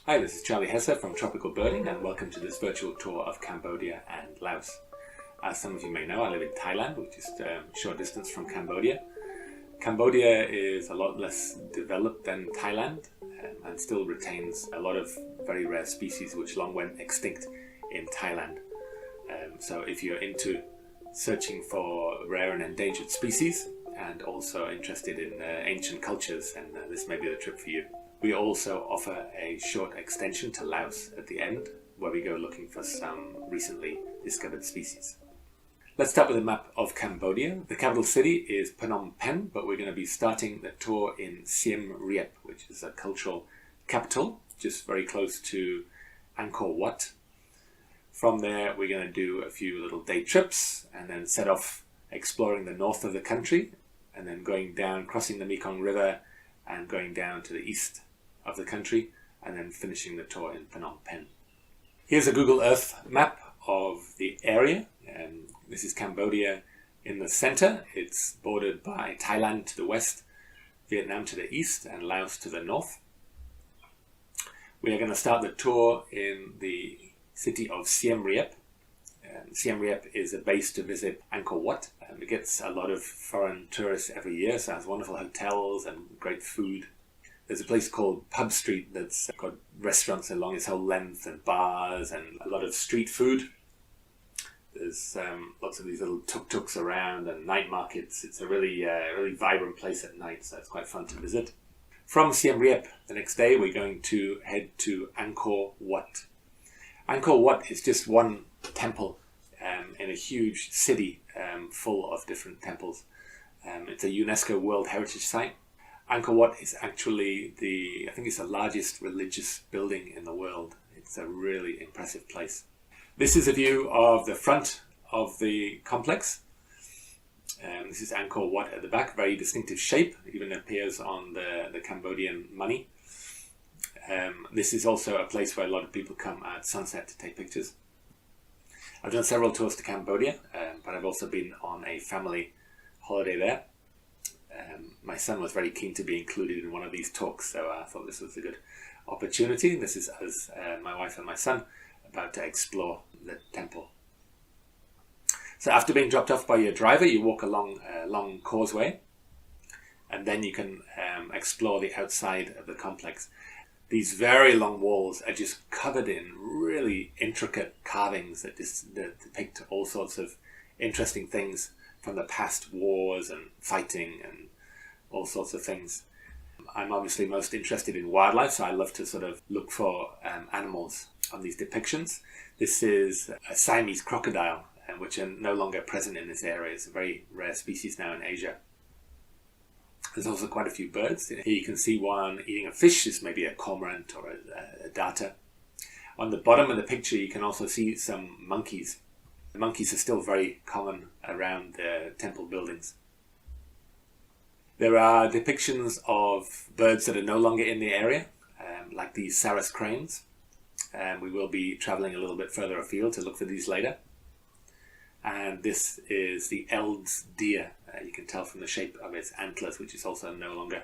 Hi, this is Charley Hesse from Tropical Birding, and welcome to this virtual tour of Cambodia and Laos. As some of you may know, I live in Thailand, which is a short distance from Cambodia. Cambodia is a lot less developed than Thailand and still retains a lot of very rare species which long went extinct in Thailand. So if you're into searching for rare and endangered species and also interested in ancient cultures, then this may be the trip for you. We also offer a short extension to Laos at the end, where we go looking for some recently discovered species. Let's start with a map of Cambodia. The capital city is Phnom Penh, but we're going to be starting the tour in Siem Reap, which is a cultural capital, just very close to Angkor Wat. From there, we're going to do a few little day trips and then set off exploring the north of the country, and then going down, crossing the Mekong River and going down to the east of the country, and then finishing the tour in Phnom Penh. Here's a Google Earth map of the area. This is Cambodia in the center. It's bordered by Thailand to the west, Vietnam to the east, and Laos to the north. We are going to start the tour in the city of Siem Reap. Siem Reap is a base to visit Angkor Wat. It gets a lot of foreign tourists every year, so it has wonderful hotels and great food. There's a place called Pub Street that's got restaurants along its whole length and bars and a lot of street food. There's lots of these little tuk-tuks around and night markets. It's a really vibrant place at night, so it's quite fun to visit. From Siem Reap, the next day, we're going to head to Angkor Wat. Angkor Wat is just one temple in a huge city full of different temples. It's a UNESCO World Heritage Site. Angkor Wat is actually I think it's the largest religious building in the world. It's a really impressive place. This is a view of the front of the complex. This is Angkor Wat at the back, very distinctive shape, even appears on the Cambodian money. This is also a place where a lot of people come at sunset to take pictures. I've done several tours to Cambodia, but I've also been on a family holiday there. My son was very keen to be included in one of these talks, so I thought this was a good opportunity. This is us, my wife and my son, about to explore the temple. So after being dropped off by your driver, you walk along a long causeway, and then you can explore the outside of the complex. These very long walls are just covered in really intricate carvings that depict all sorts of interesting things from the past, wars and fighting and all sorts of things. I'm obviously most interested in wildlife, so I love to sort of look for animals on these depictions. This is a Siamese crocodile, which are no longer present in this area. It's a very rare species now in Asia. There's also quite a few birds. Here you can see one eating a fish. This may be a cormorant or a darter. On the bottom of the picture, you can also see some monkeys. The monkeys are still very common around the temple buildings. There are depictions of birds that are no longer in the area, like these Sarus cranes. We will be traveling a little bit further afield to look for these later. And this is the Eld's deer. You can tell from the shape of its antlers, which is also no longer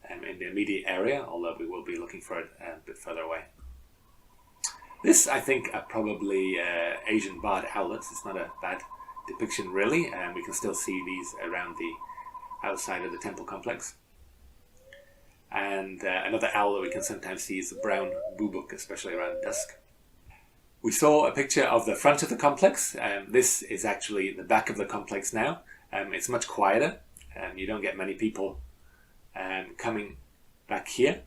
in the immediate area, although we will be looking for it a bit further away. This, I think, are probably Asian barred owlets. It's not a bad depiction, really, and we can still see these around the outside of the temple complex. And another owl that we can sometimes see is the brown bubuk, especially around dusk. We saw a picture of the front of the complex. This is actually the back of the complex now. It's much quieter. You don't get many people coming back here.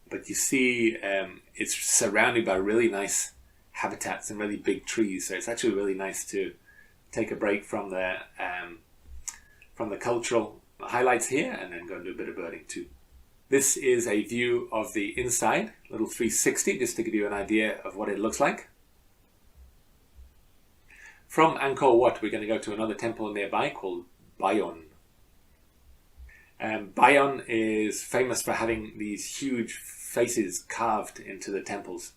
But you see it's surrounded by really nice habitats and really big trees. So it's actually really nice to take a break from the cultural highlights here and then go and do a bit of birding too. This is a view of the inside, a little 360, just to give you an idea of what it looks like. From Angkor Wat, we're going to go to another temple nearby called Bayon. Bayon is famous for having these huge faces carved into the temples.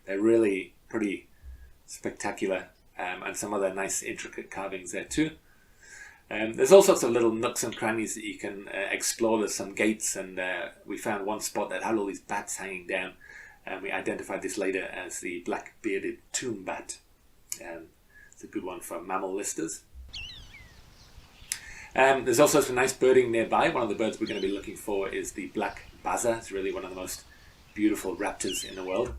They're really pretty spectacular, and some other nice intricate carvings there too. There's all sorts of little nooks and crannies that you can explore. There's some gates, and we found one spot that had all these bats hanging down, and we identified this later as the black-bearded tomb bat. It's a good one for mammal listers. There's also some nice birding nearby. One of the birds we're going to be looking for is the black buzzard. It's really one of the most beautiful raptors in the world.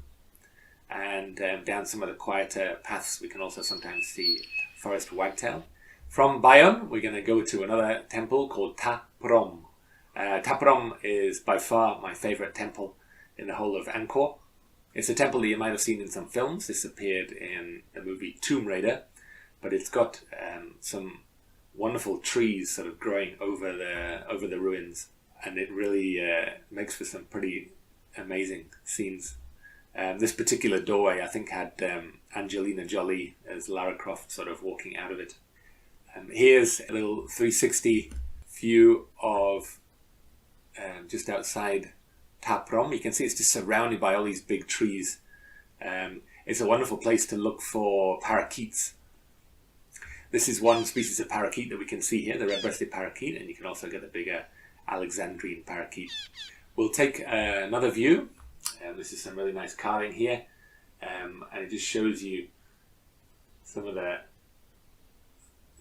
And down some of the quieter paths we can also sometimes see forest wagtail. From Bayonne we're going to go to another temple called Ta Prohm. Ta Prohm is by far my favourite temple in the whole of Angkor. It's a temple that you might have seen in some films. This appeared in the movie Tomb Raider, but it's got some wonderful trees sort of growing over the ruins, and it really makes for some pretty amazing scenes. This particular doorway I think had Angelina Jolie as Lara Croft sort of walking out of it. Here's a little 360 view of just outside Ta Prohm. You can see it's just surrounded by all these big trees. It's a wonderful place to look for parakeets. This is one species of parakeet that we can see here, the red-breasted parakeet, and you can also get the bigger Alexandrine parakeet. We'll take another view. This is some really nice carving here, and it just shows you some of the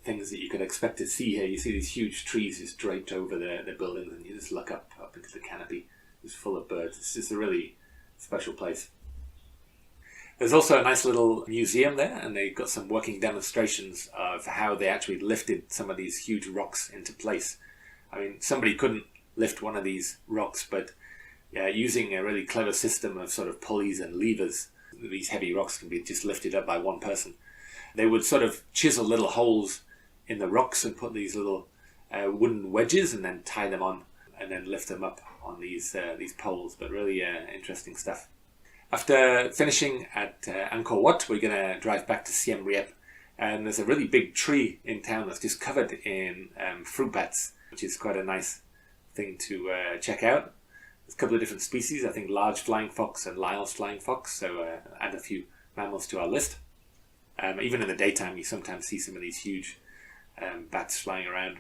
things that you could expect to see here. You see these huge trees just draped over the buildings, and you just look up into the canopy. It's full of birds. It's just a really special place. There's also a nice little museum there, and they've got some working demonstrations of how they actually lifted some of these huge rocks into place. I mean, somebody couldn't lift one of these rocks, but using a really clever system of sort of pulleys and levers, these heavy rocks can be just lifted up by one person. They would sort of chisel little holes in the rocks and put these little wooden wedges and then tie them on and then lift them up on these poles. But really interesting stuff. After finishing at Angkor Wat, we're going to drive back to Siem Reap, and there's a really big tree in town that's just covered in fruit bats, which is quite a nice thing to check out. There's a couple of different species, I think large flying fox and Laos flying fox, so add a few mammals to our list. Even in the daytime you sometimes see some of these huge bats flying around.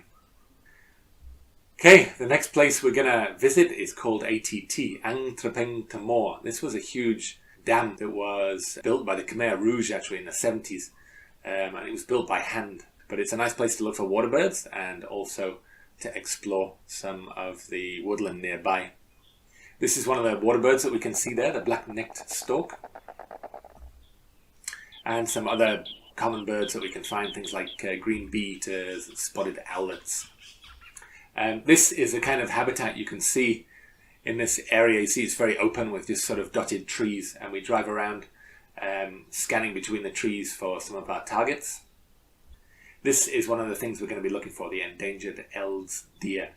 Okay, the next place we're going to visit is called ATT, Trepentamore. This was a huge dam that was built by the Khmer Rouge actually in the 70s, and it was built by hand. But it's a nice place to look for water birds and also to explore some of the woodland nearby. This is one of the water birds that we can see there, the black-necked stork. And some other common birds that we can find, things like green bee-eaters, spotted owlets. This is the kind of habitat you can see in this area. You see it's very open with just sort of dotted trees, and we drive around scanning between the trees for some of our targets. This is one of the things we're going to be looking for, the endangered Eld's deer.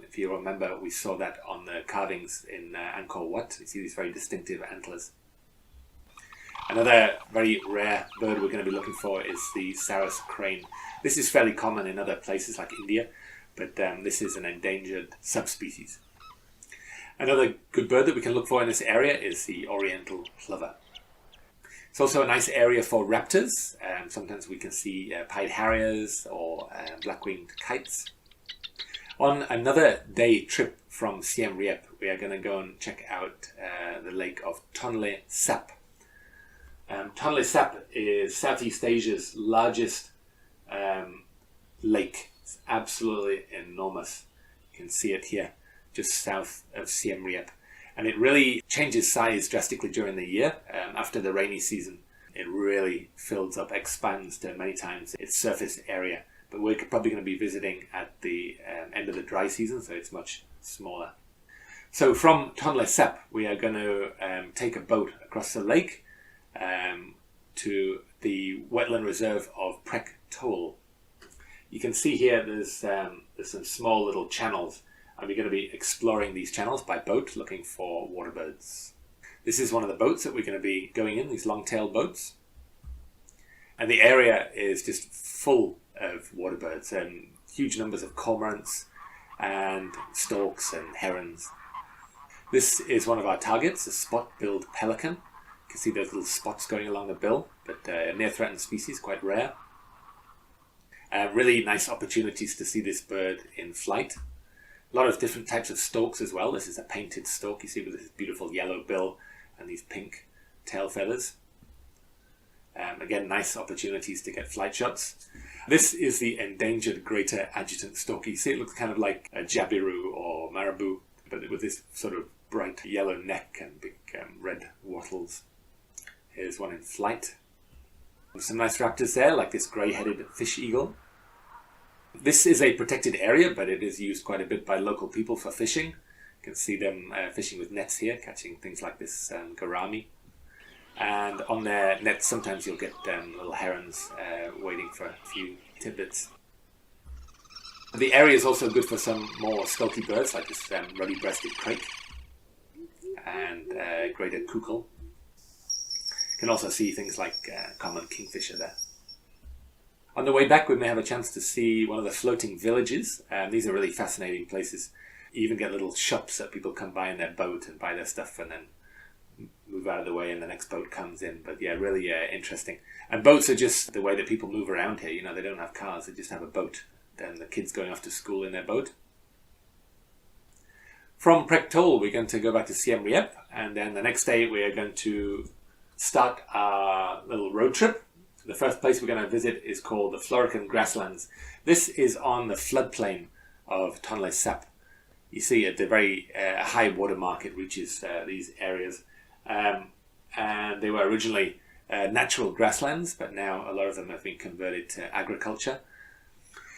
If you remember, we saw that on the carvings in Angkor Wat. You see these very distinctive antlers. Another very rare bird we're going to be looking for is the Sarus Crane. This is fairly common in other places like India, but this is an endangered subspecies. Another good bird that we can look for in this area is the oriental plover. It's also a nice area for raptors. Sometimes we can see pied harriers or black-winged kites. On another day trip from Siem Reap, we are going to go and check out the lake of Tonle Sap. Tonle Sap is Southeast Asia's largest lake. It's absolutely enormous. You can see it here, just south of Siem Reap. And it really changes size drastically during the year. After the rainy season, it really fills up, expands to many times its surface area. But we're probably going to be visiting at the end of the dry season, so it's much smaller. So from Tonle Sap, we are going to take a boat across the lake to the wetland reserve of Preak Toal. You can see here there's some small little channels, and we're going to be exploring these channels by boat, looking for water birds. This is one of the boats that we're going to be going in, these long-tailed boats. And the area is just full of water birds, and huge numbers of cormorants and storks and herons. This is one of our targets, a spot-billed pelican. You can see those little spots going along the bill, but a near-threatened species, quite rare. Really nice opportunities to see this bird in flight. A lot of different types of storks as well. This is a painted stork, you see, with this beautiful yellow bill and these pink tail feathers. Again, nice opportunities to get flight shots. This is the endangered Greater Adjutant stork. You see it looks kind of like a jabiru or marabou, but with this sort of bright yellow neck and big red wattles. Here's one in flight. Some nice raptors there, like this grey-headed fish eagle. This is a protected area, but it is used quite a bit by local people for fishing. You can see them fishing with nets here, catching things like this gourami. And on their nets, sometimes you'll get little herons waiting for a few tidbits. The area is also good for some more stealthy birds, like this ruddy-breasted crake and greater cuckoo. You can also see things like common kingfisher there. On the way back, we may have a chance to see one of the floating villages. These are really fascinating places. You even get little shops that people come by in their boat and buy their stuff and then move out of the way and the next boat comes in. But yeah, really interesting. And boats are just the way that people move around here. You know, they don't have cars, they just have a boat. Then the kids going off to school in their boat. From Preak Toal, we're going to go back to Siem Reap, and then the next day we are going to start our little road trip. The first place we're going to visit is called the Florican grasslands. This is on the floodplain of Tonle Sap. You see at the very high water mark it reaches these areas. And they were originally natural grasslands, but now a lot of them have been converted to agriculture.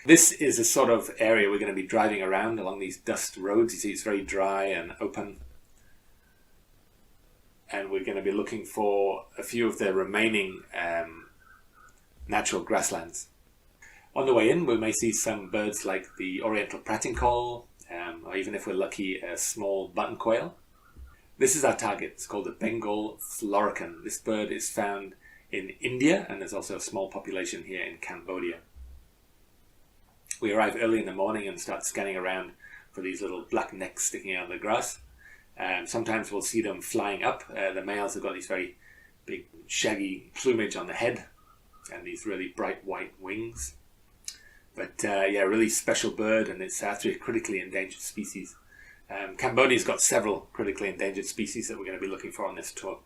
This is a sort of area we're going to be driving around along these dust roads. You see it's very dry and open. And we're going to be looking for a few of the remaining natural grasslands. On the way in, we may see some birds like the oriental prating call, or even if we're lucky, a small button quail. This is our target. It's called the Bengal Florican. This bird is found in India, and there's also a small population here in Cambodia. We arrive early in the morning and start scanning around for these little black necks sticking out of the grass. Sometimes we'll see them flying up. The males have got these very big shaggy plumage on the head and these really bright white wings. But yeah, really special bird, and it's actually a critically endangered species. Cambodia's got several critically endangered species that we're going to be looking for on this tour.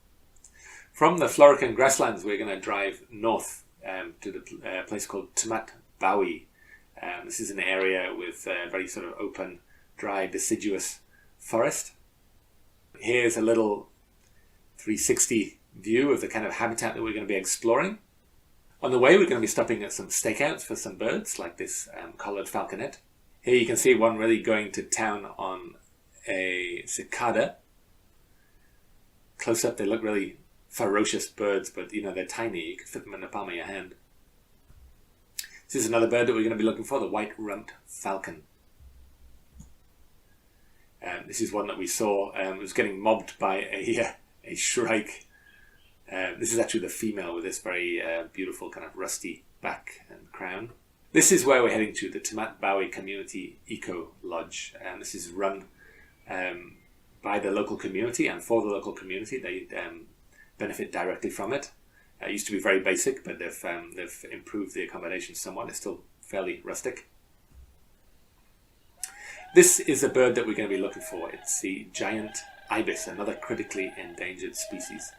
From the Florican grasslands, we're going to drive north to the place called Tamat Bawi. This is an area with very sort of open, dry, deciduous forest. Here's a little 360 view of the kind of habitat that we're going to be exploring. On the way, we're going to be stopping at some stakeouts for some birds, like this collared falconet. Here you can see one really going to town on a cicada. Close up, they look really ferocious birds, but you know, they're tiny. You can fit them in the palm of your hand. This is another bird that we're going to be looking for, the White-rumped Falcon. This is one that we saw. It was getting mobbed by a shrike. This is actually the female with this very beautiful kind of rusty back and crown. This is where we're heading to, the Tamat Bawi Community Eco Lodge. This is run by the local community and for the local community. They benefit directly from it. It used to be very basic, but they've improved the accommodation somewhat. It's still fairly rustic. This is a bird that we're going to be looking for. It's the Giant Ibis, another critically endangered species.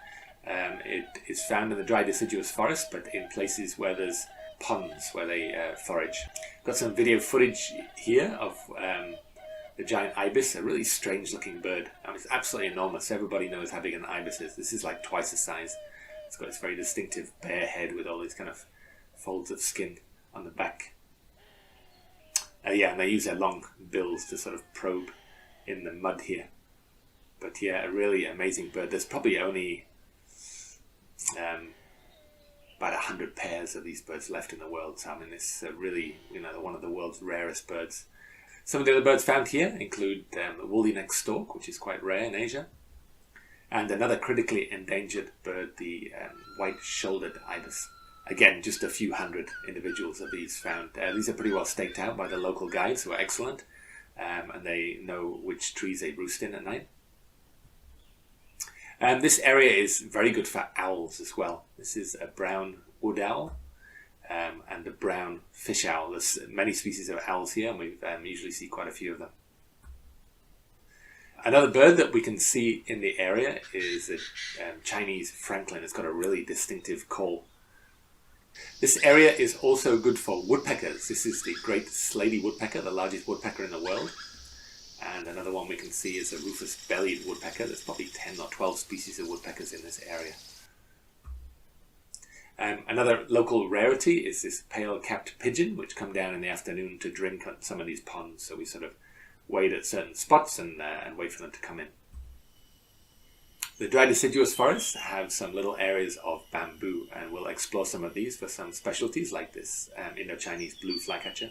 It is found in the dry deciduous forest, but in places where there's ponds where they forage. Got some video footage here of the Giant Ibis, a really strange looking bird. I mean, it's absolutely enormous. Everybody knows how big an ibis is. This is like twice the size. It's got this very distinctive bare head with all these kind of folds of skin on the back. Yeah, and they use their long bills to sort of probe in the mud here. But yeah, a really amazing bird. There's probably only about 100 pairs of these birds left in the world. So I mean, it's really, you know, one of the world's rarest birds. Some of the other birds found here include the woolly-necked stork, which is quite rare in Asia. And another critically endangered bird, the white-shouldered ibis. Again, just a few hundred individuals of these found. These are pretty well staked out by the local guides, who are excellent, and they know which trees they roost in at night. This area is very good for owls as well. This is a brown wood owl. and the brown fish owl. There's many species of owls here, and we usually see quite a few of them. Another bird that we can see in the area is the Chinese francolin. It's got a really distinctive call. This area is also good for woodpeckers. This is the great slaty woodpecker, the largest woodpecker in the world. And another one we can see is a rufous-bellied woodpecker. There's probably 10 or 12 species of woodpeckers in this area. Another local rarity is this pale-capped pigeon, which come down in the afternoon to drink on some of these ponds. So we sort of wait at certain spots and wait for them to come in. The dry deciduous forests have some little areas of bamboo, and we'll explore some of these for some specialties like this Indo-Chinese blue flycatcher.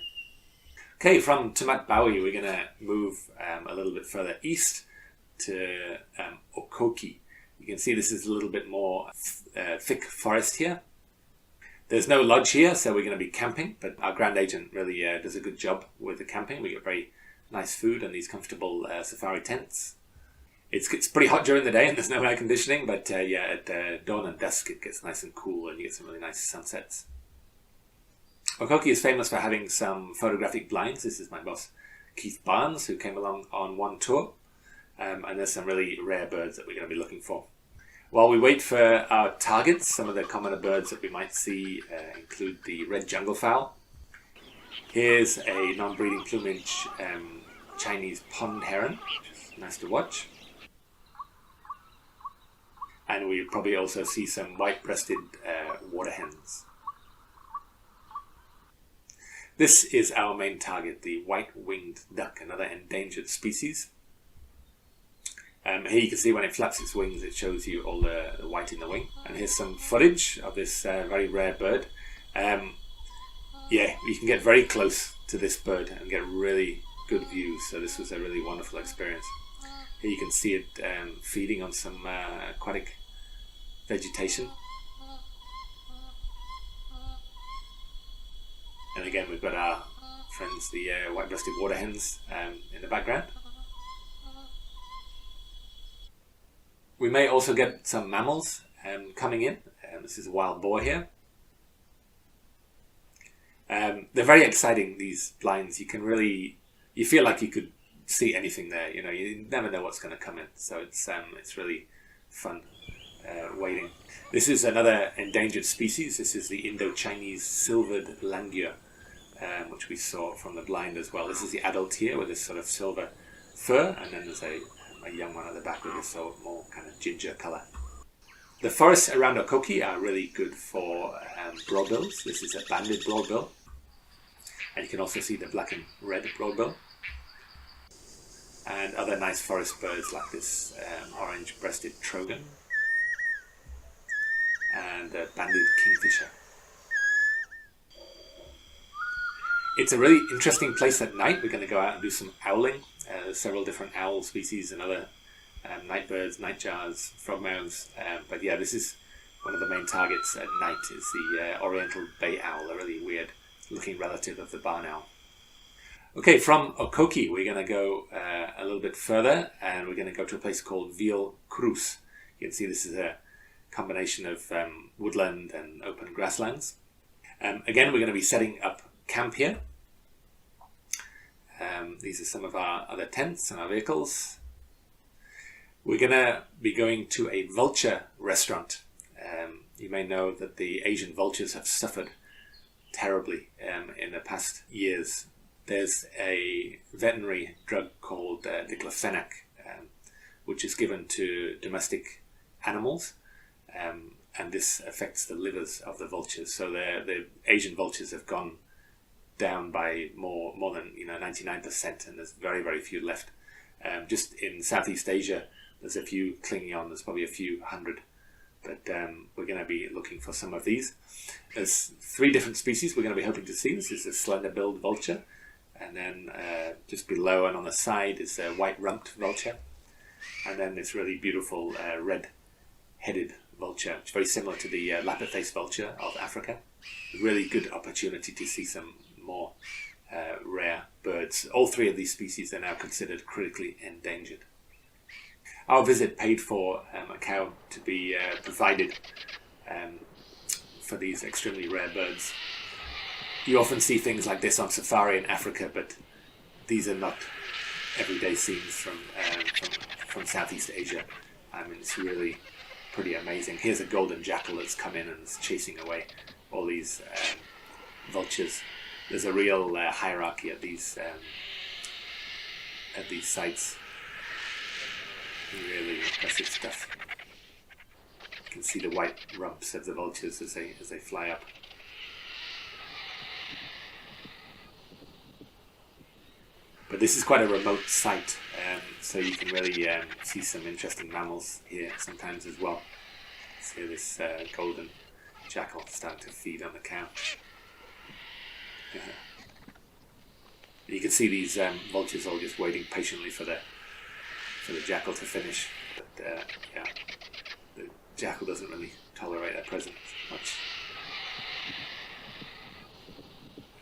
Okay, from Tamat Bawi, we're going to move a little bit further east to Okoki. You can see this is a little bit more thick forest here. There's no lodge here, so we're going to be camping, but our Grand Agent really does a good job with the camping. We get very nice food and these comfortable safari tents. It's pretty hot during the day and there's no air conditioning, but at dawn and dusk it gets nice and cool and you get some really nice sunsets. Okoki is famous for having some photographic blinds. This is my boss Keith Barnes, who came along on one tour, and there's some really rare birds that we're going to be looking for. While we wait for our targets, some of the commoner birds that we might see include the red jungle fowl. Here's a non-breeding plumage Chinese pond heron, which is nice to watch. And we probably also see some white-breasted water hens. This is our main target, the white-winged duck, another endangered species. Here you can see when it flaps its wings, it shows you all the white in the wing. And here's some footage of this very rare bird. You can get very close to this bird and get really good views. So this was a really wonderful experience. Here you can see it feeding on some aquatic vegetation. And again, we've got our friends, the white-breasted water hens, in the background. We may also get some mammals coming in. This is a wild boar here. They're very exciting, these blinds. You feel like you could see anything there. You know, you never know what's going to come in. So it's really fun waiting. This is another endangered species. This is the Indo-Chinese silvered langur, which we saw from the blind as well. This is the adult here with this sort of silver fur, and then there's a young one at the back with this sort of more kind of ginger colour. The forests around Okoki are really good for broadbills. This is a banded broadbill, and you can also see the black and red broadbill, and other nice forest birds like this orange-breasted trogon and a banded kingfisher. It's a really interesting place at night. We're going to go out and do some owling. There's several different owl species and other night birds, nightjars, frogmouths. But yeah, this is one of the main targets at night is the oriental bay owl, a really weird looking relative of the barn owl. Okay, from Okoki we're going to go a little bit further, and we're going to go to a place called Veal Krous. You can see this is a combination of woodland and open grasslands. Again, we're going to be setting up camp here. These are some of our other tents and our vehicles. We're going to be going to a vulture restaurant. You may know that the Asian vultures have suffered terribly in the past years. There's a veterinary drug called diclofenac, which is given to domestic animals, and this affects the livers of the vultures. So the Asian vultures have gone down by more than 99%, and there's very, very few left. Just in Southeast Asia, there's a few clinging on. There's probably a few hundred, but we're going to be looking for some of these. There's 3 different species we're going to be hoping to see. This is a slender-billed vulture, and then just below and on the side is a white-rumped vulture, and then this really beautiful red-headed vulture, which is very similar to the lappet-faced vulture of Africa. A really good opportunity to see some more rare birds. All 3 of these species are now considered critically endangered. Our visit paid for a cow to be provided for these extremely rare birds. You often see things like this on safari in Africa, but these are not everyday scenes from Southeast Asia. I mean, it's really pretty amazing. Here's a golden jackal that's come in and is chasing away all these vultures. There's a real hierarchy at these sites. Really impressive stuff. You can see the white rumps of the vultures as they fly up. But this is quite a remote site, so you can really see some interesting mammals here sometimes as well. See this golden jackal starting to feed on the cow. You can see these vultures all just waiting patiently for the jackal to finish. But yeah, the jackal doesn't really tolerate their presence much.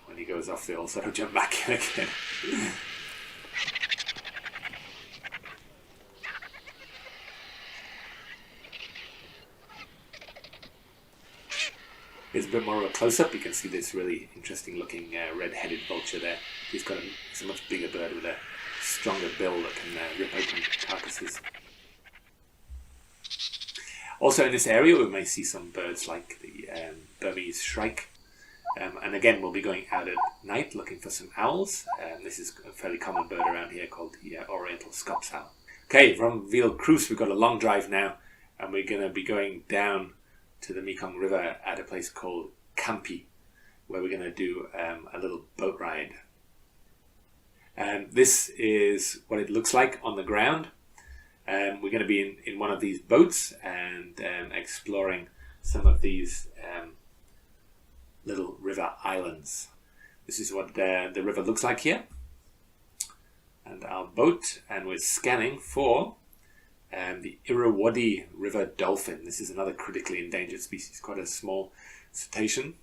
When he goes off, they all sort of jump back in again. Here's a bit more of a close-up. You can see this really interesting looking red-headed vulture there. It's a much bigger bird with a stronger bill that can rip open carcasses. Also in this area we may see some birds like the Burmese shrike. And again, we'll be going out at night looking for some owls. This is a fairly common bird around here called the Oriental Scops owl. Okay, from Veal Krous we've got a long drive now, and we're going to be going down to the Mekong River at a place called Kampi, where we're going to do a little boat ride. This is what it looks like on the ground. We're going to be in one of these boats and exploring some of these little river islands. This is what the river looks like here. And our boat, and we're scanning for the Irrawaddy River dolphin. This is another critically endangered species, quite a small cetacean.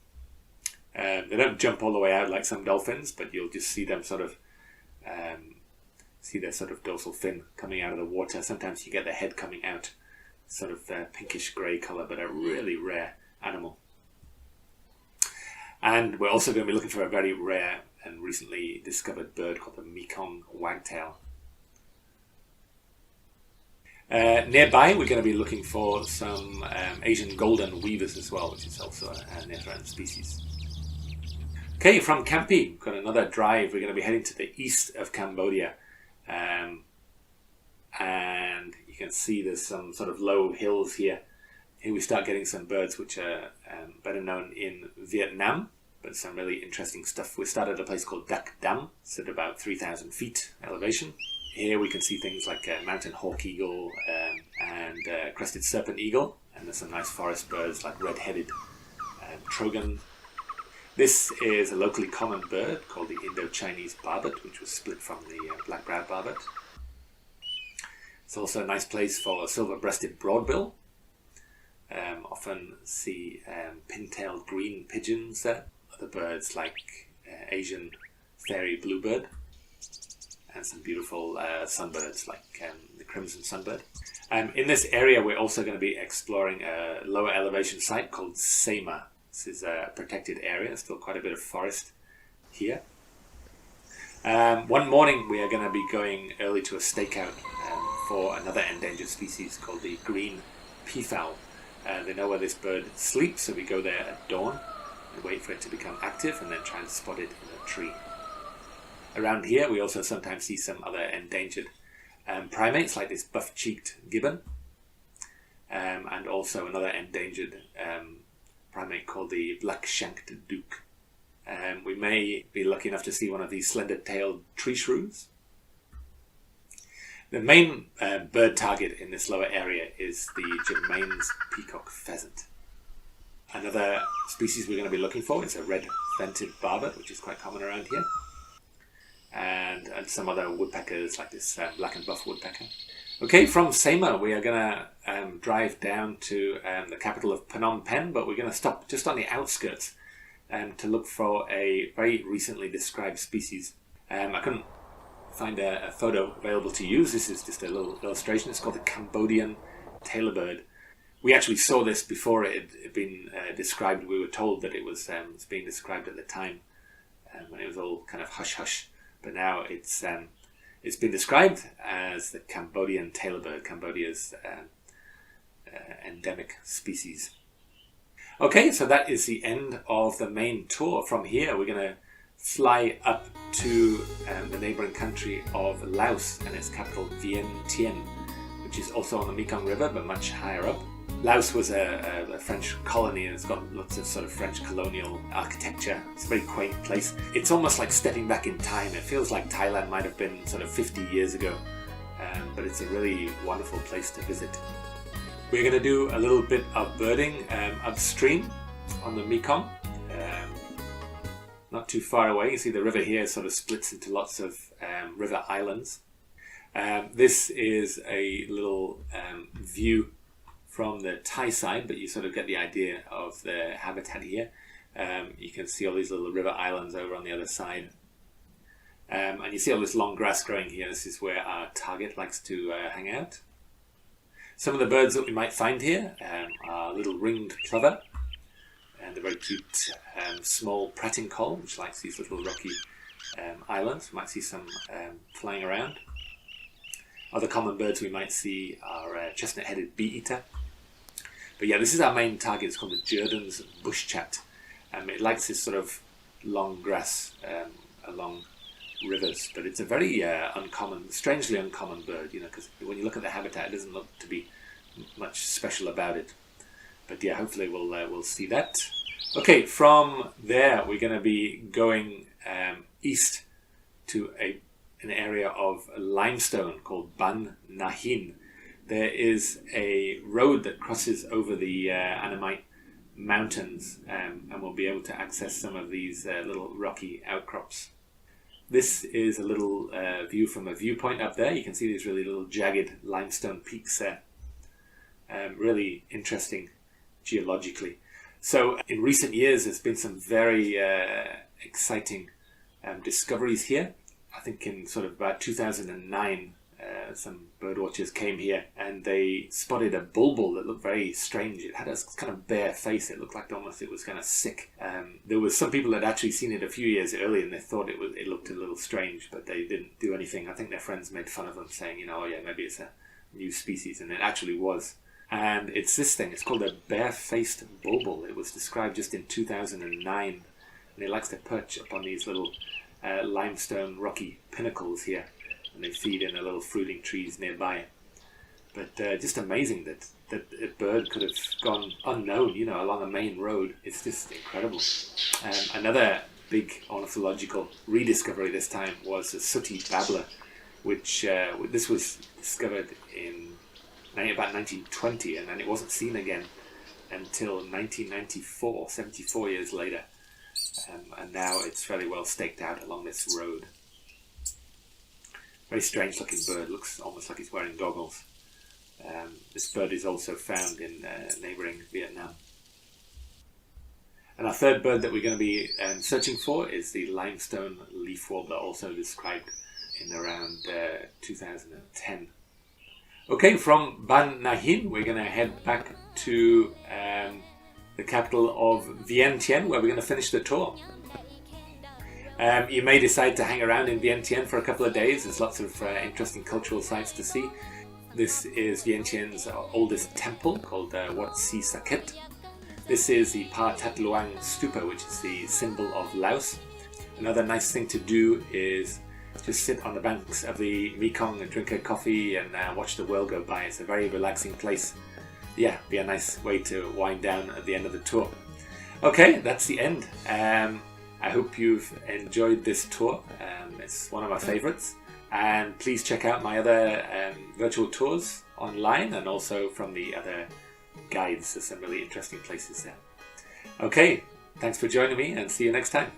They don't jump all the way out like some dolphins, but you'll just see them sort of see their sort of dorsal fin coming out of the water. Sometimes you get their head coming out, sort of pinkish grey colour, but a really rare animal. And we're also going to be looking for a very rare and recently discovered bird called the Mekong Wagtail. Nearby, we're going to be looking for some Asian golden weavers as well, which is also a near-threatened species. Okay, from Kampi, we've got another drive. We're going to be heading to the east of Cambodia. And you can see there's some sort of low hills here. Here we start getting some birds which are better known in Vietnam, but some really interesting stuff. We started at a place called Duck Dam. It's at about 3,000 feet elevation. Here we can see things like mountain hawk eagle and crested serpent eagle, and there's some nice forest birds like red-headed trogon. This is a locally common bird called the Indo-Chinese barbet, which was split from the black-browed barbet. It's also a nice place for silver-breasted broadbill. Often see pin-tailed green pigeons there. Other birds like Asian fairy bluebird, and some beautiful sunbirds like the crimson sunbird. In this area we're also going to be exploring a lower elevation site called Sema. This is a protected area, still quite a bit of forest here. One morning we are going to be going early to a stakeout for another endangered species called the green peafowl. They know where this bird sleeps, so we go there at dawn and wait for it to become active and then try and spot it in a tree. Around here we also sometimes see some other endangered primates like this buff-cheeked gibbon, and also another endangered primate called the black-shanked duke. We may be lucky enough to see one of these slender-tailed tree shrews. The main bird target in this lower area is the Germain's peacock pheasant. Another species we're going to be looking for is a red-vented barbet, which is quite common around here. And some other woodpeckers like this black and buff woodpecker. Okay, from Sema we are going to drive down to the capital of Phnom Penh, but we're going to stop just on the outskirts to look for a very recently described species. I couldn't find a photo available to use. This is just a little illustration. It's called the Cambodian tailor bird. We actually saw this before it had been described. We were told that it was being described at the time when it was all kind of hush-hush. But now it's been described as the Cambodian tailor bird, Cambodia's endemic species. Okay, so that is the end of the main tour. From here, we're going to fly up to the neighbouring country of Laos and its capital Vientiane, which is also on the Mekong River, but much higher up. Laos was a French colony, and it's got lots of sort of French colonial architecture. It's a very quaint place. It's almost like stepping back in time. It feels like Thailand might have been sort of 50 years ago, but it's a really wonderful place to visit. We're going to do a little bit of birding upstream on the Mekong, not too far away. You see the river here sort of splits into lots of river islands. This is a little view from the Thai side, but you sort of get the idea of the habitat here. You can see all these little river islands over on the other side. And you see all this long grass growing here. This is where our target likes to hang out. Some of the birds that we might find here are little ringed plover and the very cute small pratincoll, which likes these little rocky islands. We might see some flying around. Other common birds we might see are chestnut-headed bee-eater. But yeah, this is our main target. It's called the Jordan's bush-chat. It likes this sort of long grass along rivers, but it's a very uncommon, strangely uncommon bird, you know, because when you look at the habitat, it doesn't look to be much special about it. But yeah, hopefully we'll see that. Okay, from there we're going to be going east to an area of limestone called Ban Nahin. There is a road that crosses over the Annamite mountains, and we'll be able to access some of these little rocky outcrops. This is a little view from a viewpoint up there. You can see these really little jagged limestone peaks there. Really interesting geologically. So in recent years there's been some very exciting discoveries here. I think in sort of about 2009 some birdwatchers came here and they spotted a bulbul that looked very strange. It had a kind of bare face. It looked like almost it was kind of sick. There was some people that had actually seen it a few years earlier and they thought it looked a little strange, but they didn't do anything. I think their friends made fun of them, saying, you know, oh yeah, maybe it's a new species, and it actually was. And it's this thing. It's called a bare-faced bulbul. It was described just in 2009, and it likes to perch up on these little limestone rocky pinnacles here, and they feed in the little fruiting trees nearby. But just amazing that a bird could have gone unknown, you know, along a main road. It's just incredible. Another big ornithological rediscovery this time was the sooty babbler, which this was discovered in about 1920, and then it wasn't seen again until 1994, 74 years later. And now it's fairly well staked out along this road. Very strange looking bird, looks almost like he's wearing goggles. This bird is also found in neighbouring Vietnam. And our third bird that we're going to be searching for is the limestone leaf warbler, also described in around 2010. Okay, from Ban Nahin we're going to head back to the capital of Vientiane, where we're going to finish the tour. You may decide to hang around in Vientiane for a couple of days. There's lots of interesting cultural sites to see. This is Vientiane's oldest temple, called Wat Si Saket. This is the Pa Tat Luang Stupa, which is the symbol of Laos. Another nice thing to do is just sit on the banks of the Mekong and drink a coffee and watch the world go by. It's a very relaxing place. Yeah, be a nice way to wind down at the end of the tour. Okay, that's the end. I hope you've enjoyed this tour. It's one of my favourites. And please check out my other virtual tours online, and also from the other guides. There's some really interesting places there. Okay, thanks for joining me, and see you next time.